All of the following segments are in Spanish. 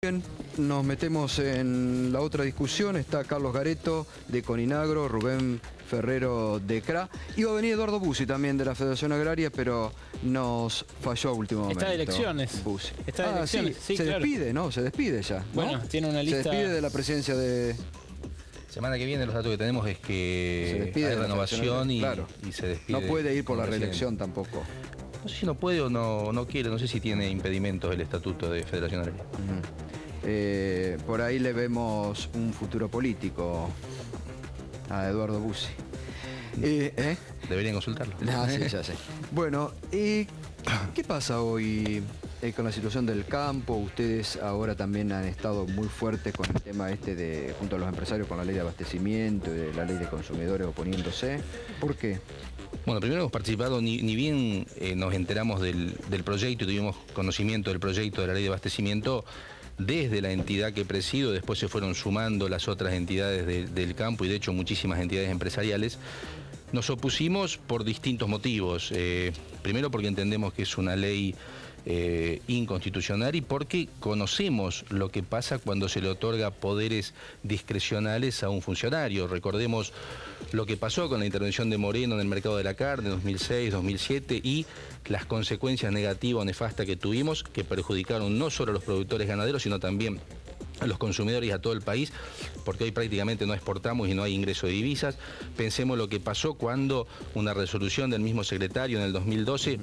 Bien, nos metemos en la otra discusión. Está Carlos Gareto de Coninagro, Rubén Ferrero de CRA. Iba a venir Eduardo Bussi también de la Federación Agraria, pero nos falló a último momento. Está de elecciones. Bussi. Está de elecciones. Sí, se claro. despide, ¿no? Se despide ya, ¿no? Bueno, tiene una lista. Se despide de la presidencia de... Semana que viene los datos que tenemos es que hay renovación y se despide. No puede ir por la presidente. reelección tampoco. No sé si no puede o no quiere, no sé si tiene impedimentos el estatuto de Federación Agraria. Por ahí le vemos un futuro político a Eduardo Bussi. Deberían consultarlo. Sí, ya sé. Bueno, ¿qué pasa hoy con la situación del campo? Ustedes ahora también han estado muy fuertes con el tema junto a los empresarios, con la ley de abastecimiento y la ley de consumidores oponiéndose. ¿Por qué? Bueno, primero hemos participado, ni bien nos enteramos del proyecto y tuvimos conocimiento del proyecto de la ley de abastecimiento, desde la entidad que presido, después se fueron sumando las otras entidades del campo y de hecho muchísimas entidades empresariales. Nos opusimos por distintos motivos. Primero porque entendemos que es una ley inconstitucional y porque conocemos lo que pasa cuando se le otorga poderes discrecionales a un funcionario. Recordemos lo que pasó con la intervención de Moreno en el mercado de la carne en 2006, 2007 y las consecuencias negativas o nefastas que tuvimos, que perjudicaron no solo a los productores ganaderos, sino también a los consumidores y a todo el país, porque hoy prácticamente no exportamos y no hay ingreso de divisas. Pensemos lo que pasó cuando una resolución del mismo secretario en el 2012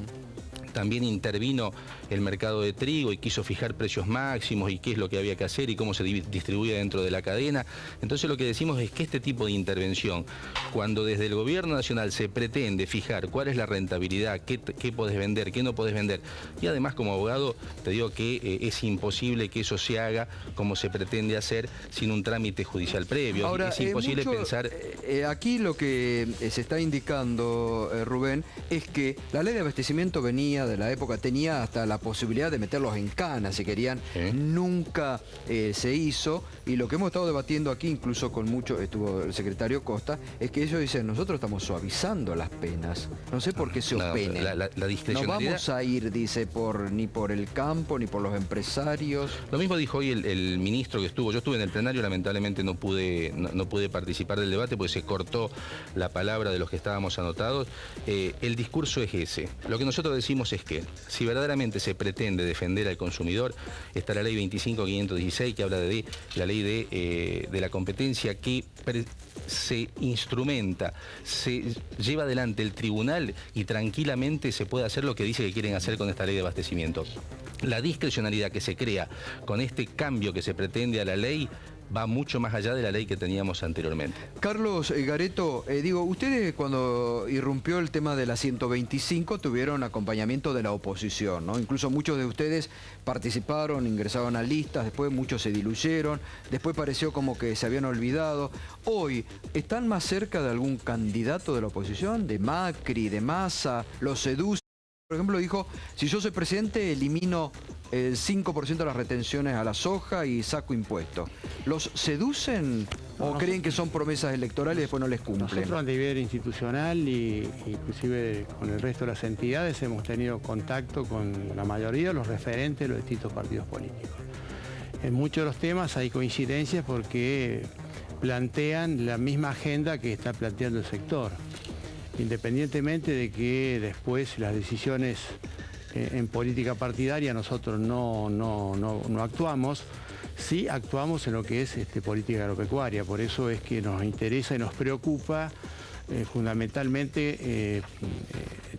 también intervino el mercado de trigo y quiso fijar precios máximos y qué es lo que había que hacer y cómo se distribuía dentro de la cadena. Entonces lo que decimos es que este tipo de intervención, cuando desde el gobierno nacional se pretende fijar cuál es la rentabilidad, qué podés vender, qué no podés vender, y además como abogado te digo que es imposible que eso se haga como se pretende hacer sin un trámite judicial previo. Ahora, es imposible pensar... aquí lo que se está indicando, Rubén, es que la ley de abastecimiento venía de la época, tenía hasta la posibilidad de meterlos en cana si querían, nunca se hizo, y lo que hemos estado debatiendo aquí, incluso con estuvo el secretario Costa, es que ellos dicen, nosotros estamos suavizando las penas, no sé por qué se openen. La discrecionalidad... No vamos a ir, dice, ni por el campo, ni por los empresarios. Lo mismo dijo hoy el ministro que estuvo, yo estuve en el plenario, lamentablemente no pude participar del debate porque se cortó la palabra de los que estábamos anotados. El discurso es ese. Lo que nosotros decimos es que si verdaderamente se pretende defender al consumidor, está la ley 25.516 que habla de la ley de la competencia que se instrumenta, se lleva adelante el tribunal y tranquilamente se puede hacer lo que dice que quieren hacer con esta ley de abastecimiento. La discrecionalidad que se crea con este cambio que se pretende a la ley va mucho más allá de la ley que teníamos anteriormente. Carlos Gareto, ustedes cuando irrumpió el tema de la 125 tuvieron acompañamiento de la oposición, ¿no? Incluso muchos de ustedes participaron, ingresaron a listas, después muchos se diluyeron, después pareció como que se habían olvidado. Hoy, ¿están más cerca de algún candidato de la oposición? ¿De Macri, de Massa? ¿Los seduce? Por ejemplo, dijo, si yo soy presidente, elimino el 5% de las retenciones a la soja y saco impuestos. ¿Los seducen o creen que son promesas electorales y después no les cumplen? Nosotros a nivel institucional y inclusive con el resto de las entidades hemos tenido contacto con la mayoría de los referentes de los distintos partidos políticos. En muchos de los temas hay coincidencias porque plantean la misma agenda que está planteando el sector. Independientemente de que después las decisiones en política partidaria nosotros no actuamos, sí actuamos en lo que es política agropecuaria. Por eso es que nos interesa y nos preocupa fundamentalmente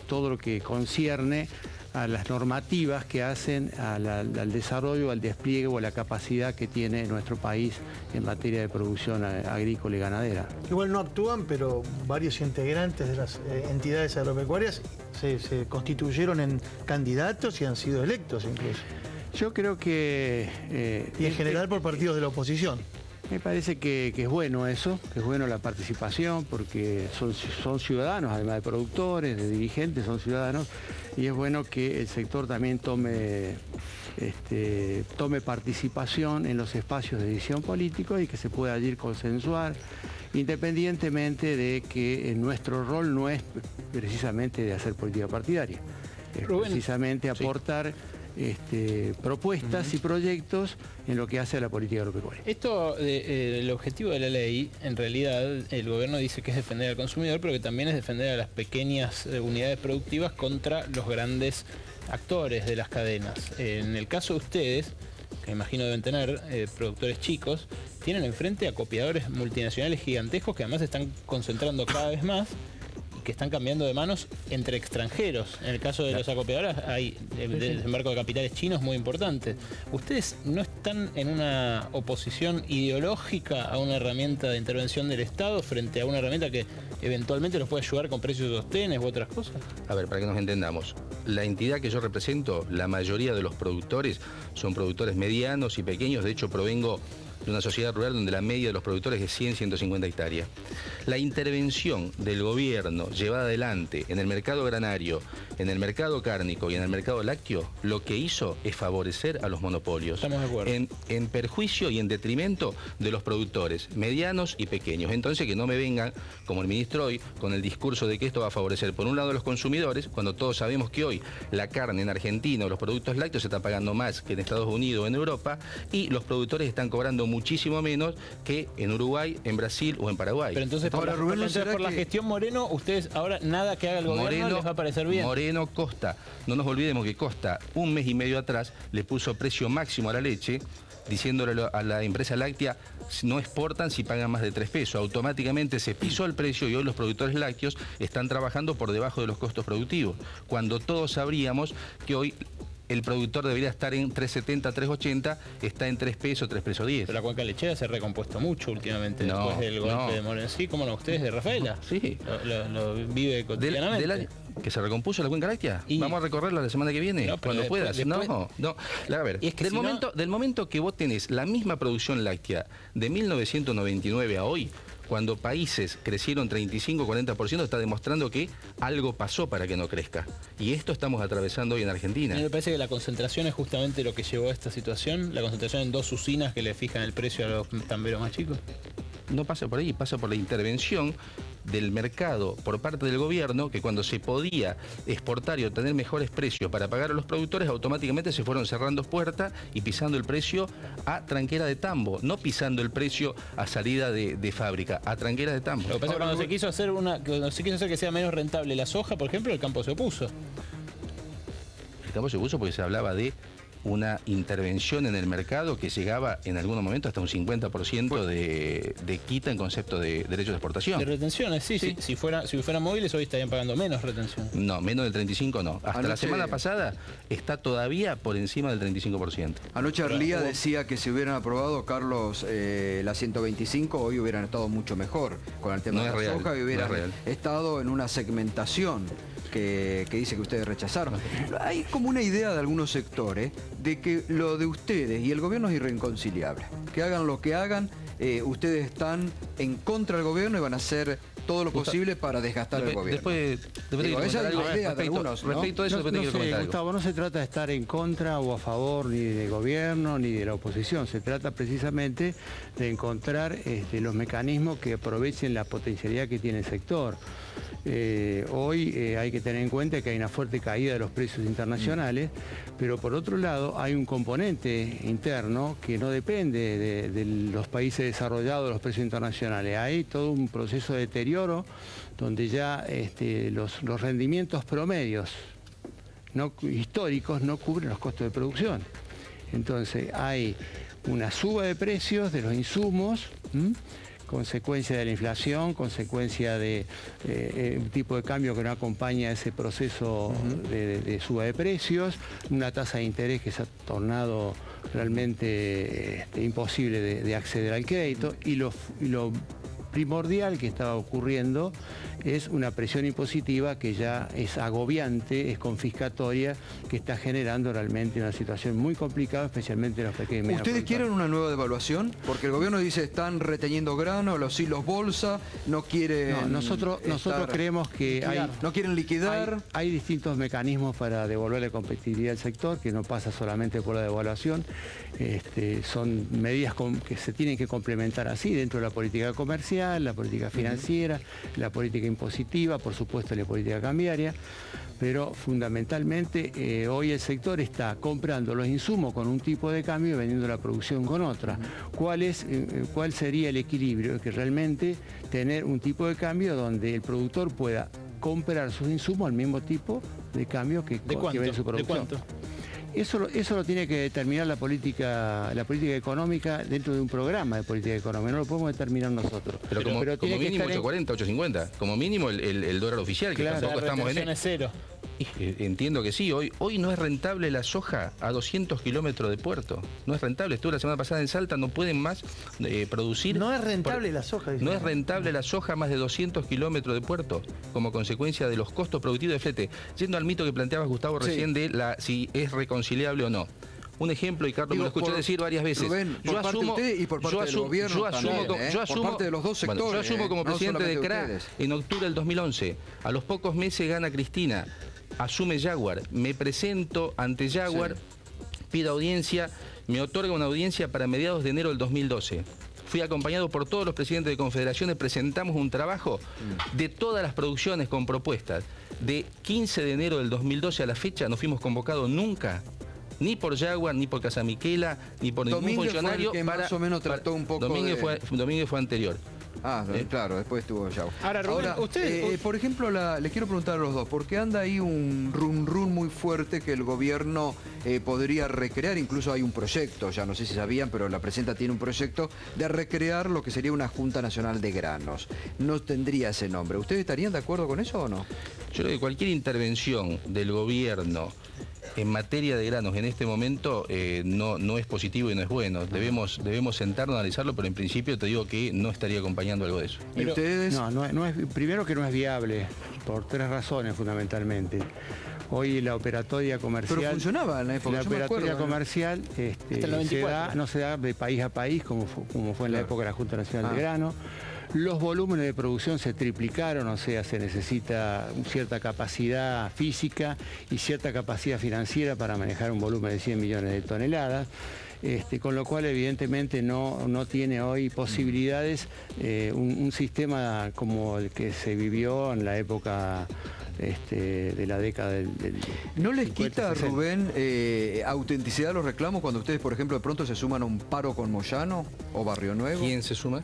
todo lo que concierne a las normativas que hacen al desarrollo, al despliegue o a la capacidad que tiene nuestro país en materia de producción agrícola y ganadera. Igual no actúan, pero varios integrantes de las entidades agropecuarias se constituyeron en candidatos y han sido electos incluso. Yo creo que... y en general por partidos de la oposición. Me parece que es bueno eso, que es bueno la participación, porque son ciudadanos, además de productores, de dirigentes, son ciudadanos, y es bueno que el sector también tome participación en los espacios de decisión políticos y que se pueda allí consensuar, independientemente de que nuestro rol no es precisamente de hacer política partidaria, es precisamente aportar propuestas y proyectos en lo que hace a la política agropecuaria. Esto, el objetivo de la ley, en realidad el gobierno dice que es defender al consumidor, pero que también es defender a las pequeñas unidades productivas contra los grandes actores de las cadenas. En el caso de ustedes, que imagino deben tener productores chicos, tienen enfrente a copiadores multinacionales gigantescos que además se están concentrando cada vez más, que están cambiando de manos entre extranjeros. En el caso de los acopiadores hay desembarco de capitales chinos muy importante. ¿Ustedes no están en una oposición ideológica a una herramienta de intervención del Estado frente a una herramienta que eventualmente los puede ayudar con precios de sostenes u otras cosas? A ver, para que nos entendamos, la entidad que yo represento, la mayoría de los productores son productores medianos y pequeños. De hecho, provengo de una sociedad rural donde la media de los productores es 100, 150 hectáreas. La intervención del gobierno llevada adelante en el mercado granario, en el mercado cárnico y en el mercado lácteo, lo que hizo es favorecer a los monopolios. Estamos de acuerdo. En perjuicio y en detrimento de los productores medianos y pequeños. Entonces, que no me vengan, como el ministro hoy, con el discurso de que esto va a favorecer por un lado a los consumidores, cuando todos sabemos que hoy la carne en Argentina o los productos lácteos se está pagando más que en Estados Unidos o en Europa, y los productores están cobrando muchísimo menos que en Uruguay, en Brasil o en Paraguay. Pero entonces, Ahora, Rubén, ¿no será por la que gestión Moreno, ustedes ahora nada que haga el gobierno les va a parecer bien? Moreno Costa, no nos olvidemos que Costa un mes y medio atrás le puso precio máximo a la leche, diciéndole a la empresa láctea, no exportan si pagan más de 3 pesos. Automáticamente se pisó el precio y hoy los productores lácteos están trabajando por debajo de los costos productivos, cuando todos sabríamos que hoy el productor debería estar en 3.70, 3.80, está en 3 pesos, 3 pesos 10. Pero la cuenca lechera se ha recompuesto mucho últimamente después del golpe de Moreno. Sí, ¿cómo no? ¿Ustedes de Rafaela? Sí. Lo vive cotidianamente. ¿Que se recompuso la cuenca láctea? Y vamos a recorrerla la semana que viene, no, cuando después, puedas. No. A ver, y es que del momento que vos tenés la misma producción láctea de 1999 a hoy, cuando países crecieron 35-40%, está demostrando que algo pasó para que no crezca. Y esto estamos atravesando hoy en Argentina. A mí me parece que la concentración es justamente lo que llevó a esta situación, la concentración en 2 usinas que le fijan el precio a los tamberos más chicos. No pasa por ahí, pasa por la intervención del mercado por parte del gobierno, que cuando se podía exportar y obtener mejores precios para pagar a los productores, automáticamente se fueron cerrando puertas y pisando el precio a tranquera de tambo, no pisando el precio a salida de fábrica, a tranquera de tambo. Lo que pasa es que cuando se quiso hacer que sea menos rentable la soja, por ejemplo, el campo se opuso. El campo se opuso porque se hablaba de una intervención en el mercado que llegaba en algunos momentos hasta un 50% de quita en concepto de derechos de exportación. De retenciones, sí. Si fueran móviles hoy estarían pagando menos retención. No, menos del 35 no. Hasta la semana pasada está todavía por encima del 35%. Anoche Arlía decía que si hubieran aprobado, Carlos, la 125, hoy hubieran estado mucho mejor con el tema de la soja y hubieran estado en una segmentación que dice que ustedes rechazaron. Hay como una idea de algunos sectores de que lo de ustedes y el gobierno es irreconciliable. Que hagan lo que hagan, ustedes están en contra del gobierno y van a hacer todo lo posible para desgastar el gobierno. Esa es la idea de algunos, ¿no? Respecto a eso, Gustavo, no se trata de estar en contra o a favor ni del gobierno ni de la oposición. Se trata precisamente de encontrar los mecanismos que aprovechen la potencialidad que tiene el sector. Hoy hay que tener en cuenta que hay una fuerte caída de los precios internacionales, pero por otro lado hay un componente interno que no depende de los países desarrollados de los precios internacionales. Hay todo un proceso de deterioro donde ya los rendimientos promedios históricos no cubren los costos de producción. Entonces hay una suba de precios de los insumos, consecuencia de la inflación, consecuencia de un tipo de cambio que no acompaña ese proceso de suba de precios, una tasa de interés que se ha tornado realmente imposible de acceder al crédito, y lo primordial que estaba ocurriendo es una presión impositiva que ya es agobiante, es confiscatoria, que está generando realmente una situación muy complicada, especialmente en los pequeños y medianos ¿Ustedes productores. quieren una nueva devaluación? Porque el gobierno dice están reteniendo grano, los hilos bolsa, no quieren... No, nosotros creemos que no quieren liquidar. Hay distintos mecanismos para devolver la competitividad al sector, que no pasa solamente por la devaluación. Son medidas que se tienen que complementar así dentro de la política comercial, fiscal, la política financiera, la política impositiva, por supuesto la política cambiaria, pero fundamentalmente hoy el sector está comprando los insumos con un tipo de cambio y vendiendo la producción con otra. ¿Cuál sería el equilibrio? Que realmente tener un tipo de cambio donde el productor pueda comprar sus insumos al mismo tipo de cambio que vende su producción. ¿De cuánto? Eso lo tiene que determinar la política económica dentro de un programa de política económica, no lo podemos determinar nosotros. Pero como mínimo 8.40, 8.50, como mínimo el dólar oficial, que claro, tampoco estamos en es cero. Entiendo que sí, hoy no es rentable la soja a 200 kilómetros de puerto, no es rentable. Estuve la semana pasada en Salta, no pueden más producir. No es rentable la soja. No es rentable la soja a más de 200 kilómetros de puerto, como consecuencia de los costos productivos de flete. Yendo al mito que planteabas, Gustavo, recién de si es reconciliable o no. Un ejemplo, y Carlos me lo escuché decir varias veces. Rubén, por parte de usted y por parte del gobierno también, por parte de los dos sectores. Bueno, yo asumo como presidente de CRA ustedes. en octubre del 2011. A los pocos meses gana Cristina, asume Jaguar, me presento ante Jaguar, pido audiencia, me otorga una audiencia para mediados de enero del 2012. Fui acompañado por todos los presidentes de confederaciones, presentamos un trabajo de todas las producciones con propuestas. De 15 de enero del 2012 a la fecha no fuimos convocados nunca, ni por Jaguar, ni por Casamiquela, ni por ningún funcionario. Fue el que más o menos trató un poco Domínguez fue anterior. Claro, después estuvo Jaguar. Ahora, Rubén, usted... por ejemplo, le quiero preguntar a los dos, porque anda ahí un run muy fuerte que el gobierno podría recrear, incluso hay un proyecto, ya no sé si sabían, pero la presidenta tiene un proyecto de recrear lo que sería una Junta Nacional de Granos. No tendría ese nombre. ¿Ustedes estarían de acuerdo con eso o no? Yo creo que cualquier intervención del gobierno en materia de granos en este momento no es positivo y no es bueno. Debemos sentarnos a analizarlo, pero en principio te digo que no estaría acompañando algo de eso. ¿Y ustedes? No es, primero que no es viable, por 3 razones fundamentalmente. Hoy la operatoria comercial... Pero funcionaba en la época, la operatoria comercial no se da de país a país como fue en la época de la Junta Nacional de Grano. Los volúmenes de producción se triplicaron, o sea, se necesita cierta capacidad física y cierta capacidad financiera para manejar un volumen de 100 millones de toneladas. Con lo cual evidentemente no tiene hoy posibilidades un sistema como el que se vivió en la época de la década del ¿No les 50, quita, 60? Rubén, autenticidad a los reclamos cuando ustedes, por ejemplo, de pronto se suman a un paro con Moyano o Barrio Nuevo? ¿Quién se suma?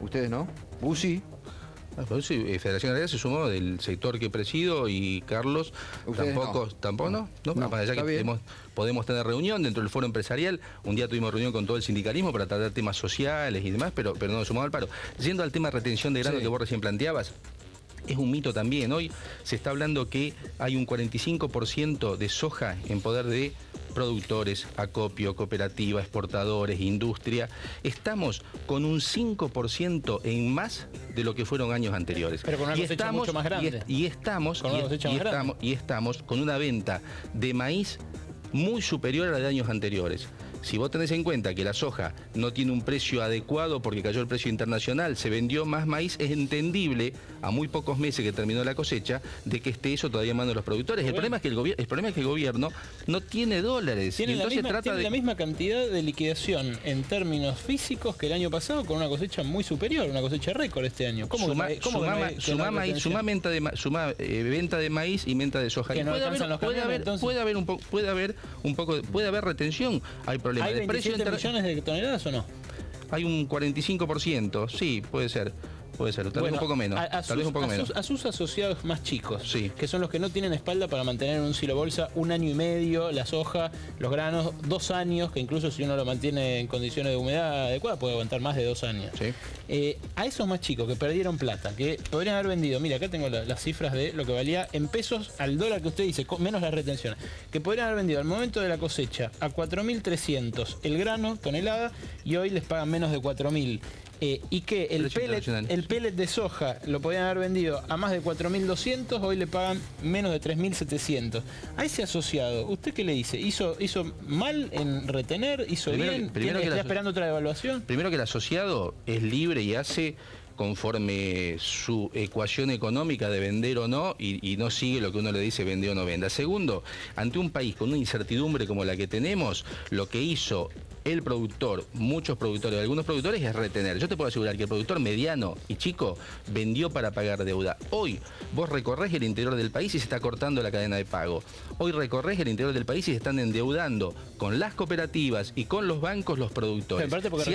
¿Ustedes no? ¿UCI? Pues sí, Federación Agraria se sumó del sector que presido y Carlos tampoco no. Más allá que podemos tener reunión dentro del foro empresarial. Un día tuvimos reunión con todo el sindicalismo para tratar temas sociales y demás, pero no nos sumamos al paro. Yendo al tema de retención de grano que vos recién planteabas, es un mito también. Hoy se está hablando que hay un 45% de soja en poder de productores, acopio, cooperativa, exportadores, industria. Estamos con un 5% en más de lo que fueron años anteriores. Pero con una cosecha mucho más grande. Y estamos con una venta de maíz muy superior a la de años anteriores. Si vos tenés en cuenta que la soja no tiene un precio adecuado porque cayó el precio internacional, se vendió más maíz, es entendible, a muy pocos meses que terminó la cosecha, de que esté eso todavía en manos de los productores. El problema es que el gobierno no tiene dólares. Tiene la misma cantidad de liquidación en términos físicos que el año pasado, con una cosecha muy superior, una cosecha récord este año. Suma venta de maíz y venta de soja. Puede haber retención. Hay problemas. ¿Hay 27 millones de toneladas o no? Hay un 45%, sí, puede ser. Tal vez un poco menos. A sus asociados más chicos, que son los que no tienen espalda para mantener en un silo bolsa 1 año y medio la soja, los granos, 2 años, que incluso si uno lo mantiene en condiciones de humedad adecuada puede aguantar más de 2 años. A esos más chicos que perdieron plata, que podrían haber vendido, mira, acá tengo las cifras de lo que valía en pesos al dólar que usted dice, menos las retenciones, que podrían haber vendido al momento de la cosecha a 4.300 el grano, tonelada, y hoy les pagan menos de 4.000. Y que el pellet de soja lo podían haber vendido a más de 4.200, hoy le pagan menos de 3.700. A ese asociado, ¿usted qué le dice? ¿Hizo mal en retener? ¿Hizo bien? ¿Está esperando otra devaluación? Primero que el asociado es libre y hace conforme su ecuación económica de vender o no y no sigue lo que uno le dice vende o no venda. Segundo, ante un país con una incertidumbre como la que tenemos, lo que hizo el productor, muchos productores, algunos productores, es retener. Yo te puedo asegurar que el productor mediano y chico vendió para pagar deuda. Hoy vos recorres el interior del país y se está cortando la cadena de pago. Hoy recorres el interior del país y se están endeudando con las cooperativas y con los bancos los productores. En parte porque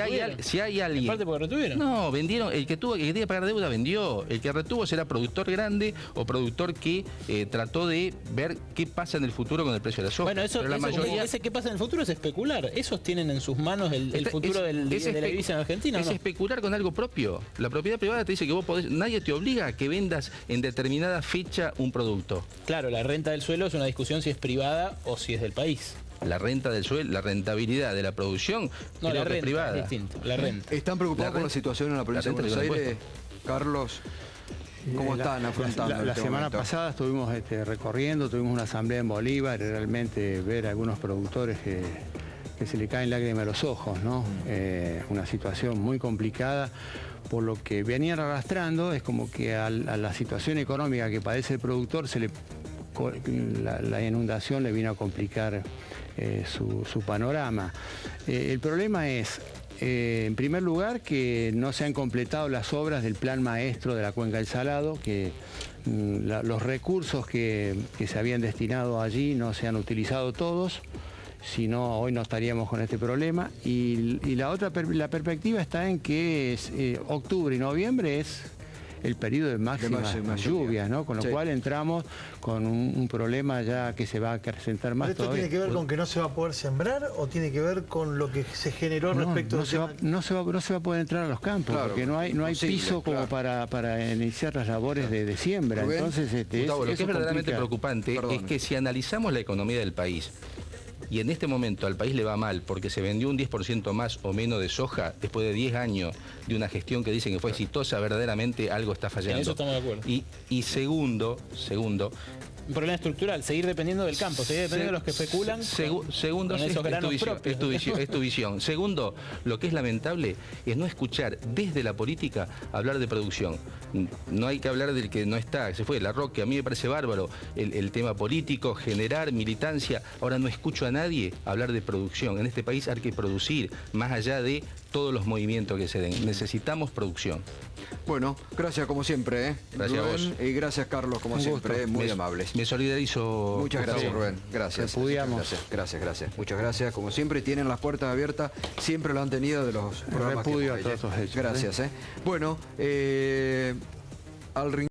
si hay alguien... En parte porque retuvieron. No, vendieron, el que tenía que pagar deuda vendió. El que retuvo será productor grande o productor que trató de ver qué pasa en el futuro con el precio de la soja. Bueno, eso, pero la mayoría... ese qué pasa en el futuro es especular. Esos tienen en sus manos el futuro de la divisa en Argentina, ¿no? Es especular con algo propio. La propiedad privada te dice que vos podés, nadie te obliga a que vendas en determinada fecha un producto. Claro, la renta del suelo es una discusión si es privada o si es del país. La renta del suelo, la rentabilidad de la producción, no, la renta es privada. Es distinto, la renta. ¿Están preocupados por la situación en la provincia de Buenos Aires? Carlos, ¿cómo están afrontando la semana pasada estuvimos recorriendo, tuvimos una asamblea en Bolívar y realmente ver a algunos productores que se le caen lágrimas a los ojos, ¿no? Una situación muy complicada. Por lo que venían arrastrando, es como que a la situación económica que padece el productor, la inundación le vino a complicar su panorama. El problema es, en primer lugar, que no se han completado las obras del plan maestro de la Cuenca del Salado, que los recursos que se habían destinado allí no se han utilizado todos. Si no, hoy no estaríamos con este problema. Y la perspectiva está en que octubre y noviembre es el periodo de máximas lluvias, ¿no? Con lo cual entramos con un problema ya que se va a acrecentar más ¿Esto todavía. tiene que ver con que no se va a poder sembrar o tiene que ver con lo que se generó respecto no se va a poder entrar a los campos, claro, porque no hay piso como para iniciar las labores de siembra. Rubén, entonces, Gustavo, lo que es verdaderamente preocupante es que si analizamos la economía del país, y en este momento al país le va mal porque se vendió un 10% más o menos de soja después de 10 años de una gestión que dicen que fue exitosa, verdaderamente algo está fallando. En eso estamos de acuerdo. Y segundo, un problema estructural, seguir dependiendo del campo, seguir dependiendo de los que especulan segundo, con esos granos es tu visión. Segundo, lo que es lamentable es no escuchar desde la política hablar de producción. No hay que hablar del que no está, se fue, Larroque, a mí me parece bárbaro el tema político, generar militancia. Ahora no escucho a nadie hablar de producción. En este país hay que producir, más allá de todos los movimientos que se den. Necesitamos producción. Bueno, gracias como siempre, Gracias Rubén, a vos. Y gracias Carlos, como siempre, muy amables. Me solidarizo. Muchas gracias, Rubén. Gracias. Gracias. Muchas gracias. Como siempre, tienen las puertas abiertas, siempre lo han tenido de los programas que hemos hecho. A todos esos hechos. Gracias. Bueno, al